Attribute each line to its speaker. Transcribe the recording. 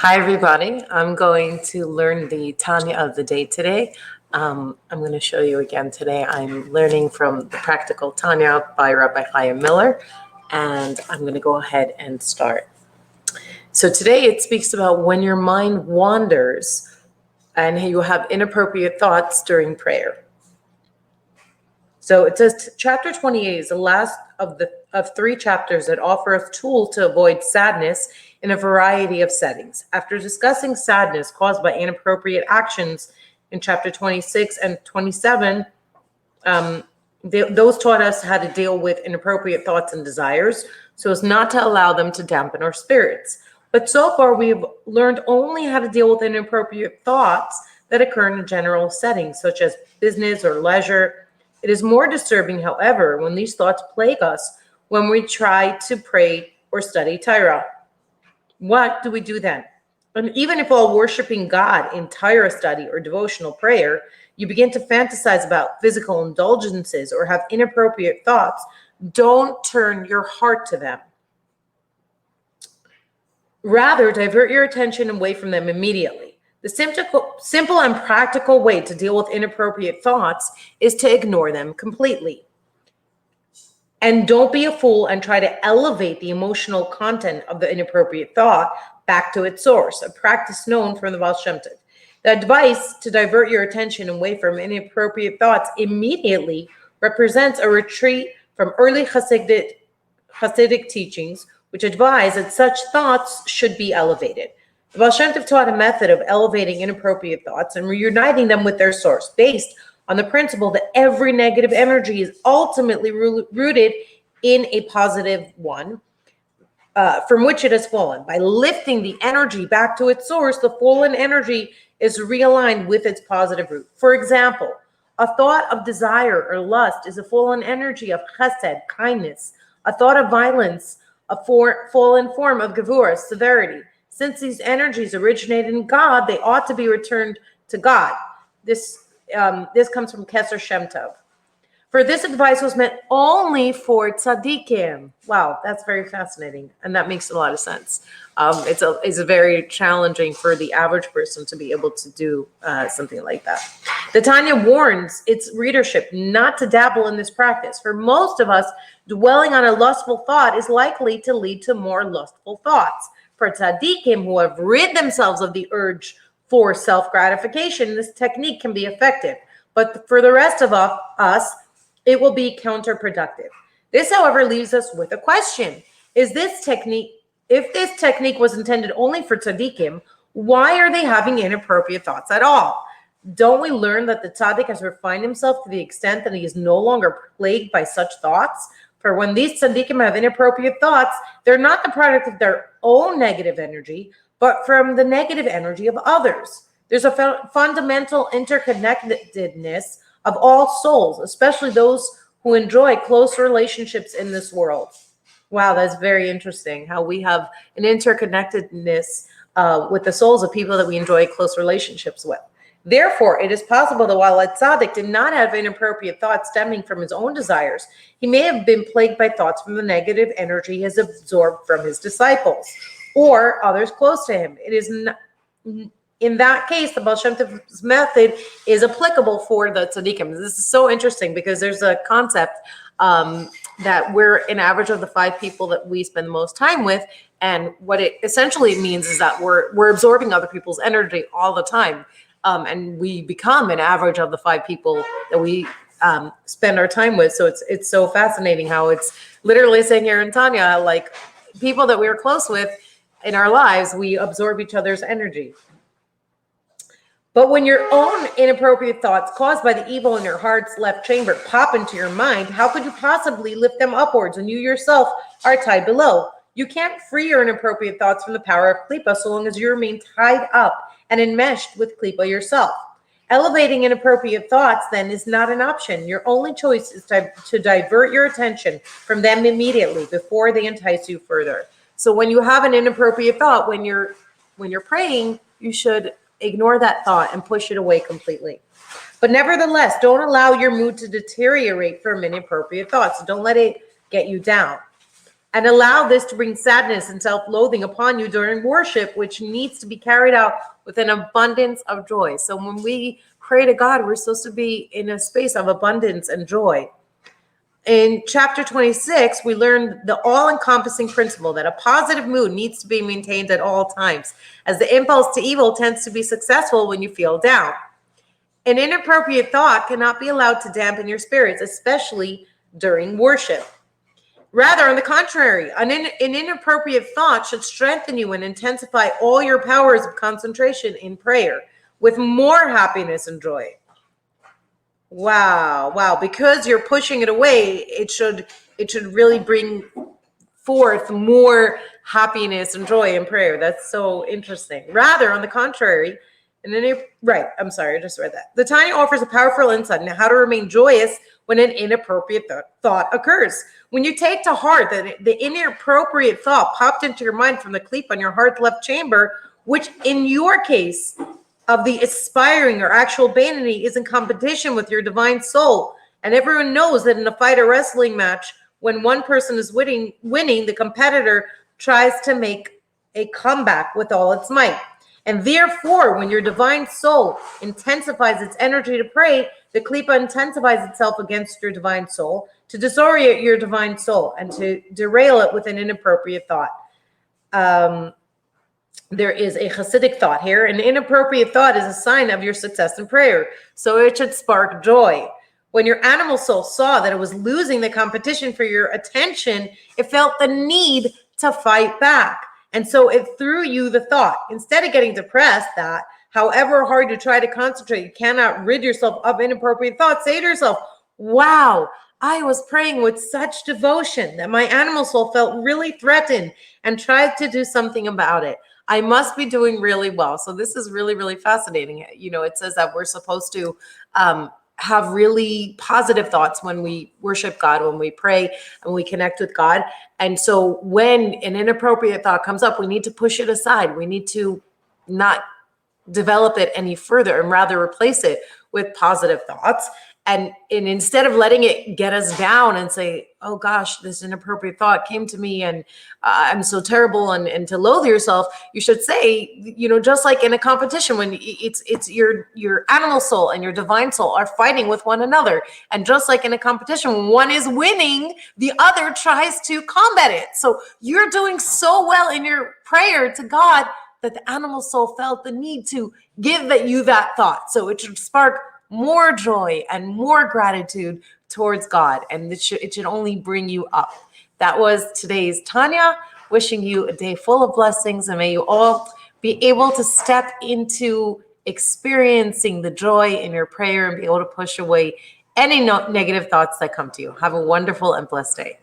Speaker 1: Hi, everybody. I'm going to learn the Tanya of the day today. I'm going to show you again today. I'm learning from the Practical Tanya by Rabbi Chaim Miller, and I'm going to go ahead and start. So today it speaks about when your mind wanders and you have inappropriate thoughts during prayer. So it says chapter 28 is the last of three chapters that offer a tool to avoid sadness in a variety of settings. After discussing sadness caused by inappropriate actions in chapter 26 and 27, those taught us how to deal with inappropriate thoughts and desires so as not to allow them to dampen our spirits. But so far, we've learned only how to deal with inappropriate thoughts that occur in a general setting, such as business or leisure. It is more disturbing, however, when these thoughts plague us when we try to pray or study Torah. What do we do then? And even if while worshiping God in Torah study or devotional prayer, you begin to fantasize about physical indulgences or have inappropriate thoughts, don't turn your heart to them. Rather, divert your attention away from them immediately. The simple and practical way to deal with inappropriate thoughts is to ignore them completely. And don't be a fool and try to elevate the emotional content of the inappropriate thought back to its source, a practice known from the Baal Shem Tov. The advice to divert your attention away from inappropriate thoughts immediately represents a retreat from early Hasidic teachings, which advise that such thoughts should be elevated. The Baal Shem Tov taught a method of elevating inappropriate thoughts and reuniting them with their source, based on the principle that every negative energy is ultimately rooted in a positive one from which it has fallen. By lifting the energy back to its source, the fallen energy is realigned with its positive root. For example, a thought of desire or lust is a fallen energy of chesed, kindness. A thought of violence, a fallen form of gevurah, severity. Since these energies originate in God, they ought to be returned to God. This comes from Keser Shem Tov. For this advice was meant only for tzaddikim. Wow, that's very fascinating, and that makes a lot of sense. It's very challenging for the average person to be able to do something like that. The Tanya warns its readership not to dabble in this practice. For most of us, dwelling on a lustful thought is likely to lead to more lustful thoughts. For tzaddikim who have rid themselves of the urge for self-gratification, this technique can be effective. But for the rest of us, it will be counterproductive. This, however, leaves us with a question. If this technique was intended only for tzaddikim, why are they having inappropriate thoughts at all? Don't we learn that the tzaddik has refined himself to the extent that he is no longer plagued by such thoughts? For when these tzaddikim have inappropriate thoughts, they're not the product of their own negative energy, but from the negative energy of others. There's a fundamental interconnectedness of all souls, especially those who enjoy close relationships in this world. Wow, that's very interesting, how we have an interconnectedness with the souls of people that we enjoy close relationships with. Therefore, it is possible that while a tzaddik did not have inappropriate thoughts stemming from his own desires, he may have been plagued by thoughts from the negative energy he has absorbed from his disciples or others close to him. It is not, in that case, the Baal Shem Tov's method is applicable for the tzaddikim. This is so interesting because there's a concept that we're an average of the 5 people that we spend the most time with, and what it essentially means is that we're absorbing other people's energy all the time, and we become an average of the 5 people that we spend our time with. So it's so fascinating how it's literally saying here in Tanya, like people that we're close with in our lives, we absorb each other's energy. But when your own inappropriate thoughts caused by the evil in your heart's left chamber pop into your mind, how could you possibly lift them upwards when you yourself are tied below? You can't free your inappropriate thoughts from the power of klipa so long as you remain tied up and enmeshed with klipa yourself. Elevating inappropriate thoughts, then, is not an option. Your only choice is to divert your attention from them immediately before they entice you further. So when you have an inappropriate thought, when you're praying, you should ignore that thought and push it away completely. But nevertheless, don't allow your mood to deteriorate from inappropriate thoughts. Don't let it get you down. and allow this to bring sadness and self-loathing upon you during worship, which needs to be carried out with an abundance of joy. So when we pray to God, we're supposed to be in a space of abundance and joy. In chapter 26, we learned the all-encompassing principle that a positive mood needs to be maintained at all times, as the impulse to evil tends to be successful when you feel down. An inappropriate thought cannot be allowed to dampen your spirits, especially during worship. Rather, on the contrary, an inappropriate thought should strengthen you and intensify all your powers of concentration in prayer with more happiness and joy. Wow. Because you're pushing it away, it should really bring forth more happiness and joy in prayer. That's so interesting. Rather, on the contrary, I'm sorry, I just read that. The Tanya offers a powerful insight into how to remain joyous when an inappropriate thought occurs. When you take to heart that the inappropriate thought popped into your mind from the cleep on your heart left chamber, which in your case of the aspiring or actual vanity is in competition with your divine soul. And everyone knows that in a fight or wrestling match, when one person is winning, the competitor tries to make a comeback with all its might. And therefore, when your divine soul intensifies its energy to pray, the klipa intensifies itself against your divine soul to disorient your divine soul and to derail it with an inappropriate thought. There is a Hasidic thought here. An inappropriate thought is a sign of your success in prayer, so it should spark joy. When your animal soul saw that it was losing the competition for your attention, it felt the need to fight back. And so it threw you the thought. Instead of getting depressed that however hard you try to concentrate, you cannot rid yourself of inappropriate thoughts, say to yourself, wow, I was praying with such devotion that my animal soul felt really threatened and tried to do something about it. I must be doing really well. So this is really, really fascinating. You know, it says that we're supposed to have really positive thoughts when we worship God, when we pray and we connect with God. And so when an inappropriate thought comes up, we need to push it aside. We need to not develop it any further and rather replace it with positive thoughts. And instead of letting it get us down and say, oh gosh, this inappropriate thought came to me and I'm so terrible and to loathe yourself, you should say, you know, just like in a competition when it's your animal soul and your divine soul are fighting with one another. And just like in a competition, when one is winning, the other tries to combat it. So you're doing so well in your prayer to God that the animal soul felt the need to give you that thought. So it should spark more joy and more gratitude towards God. And it should only bring you up. That was today's Tanya, wishing you a day full of blessings, and may you all be able to step into experiencing the joy in your prayer and be able to push away any negative thoughts that come to you. Have a wonderful and blessed day.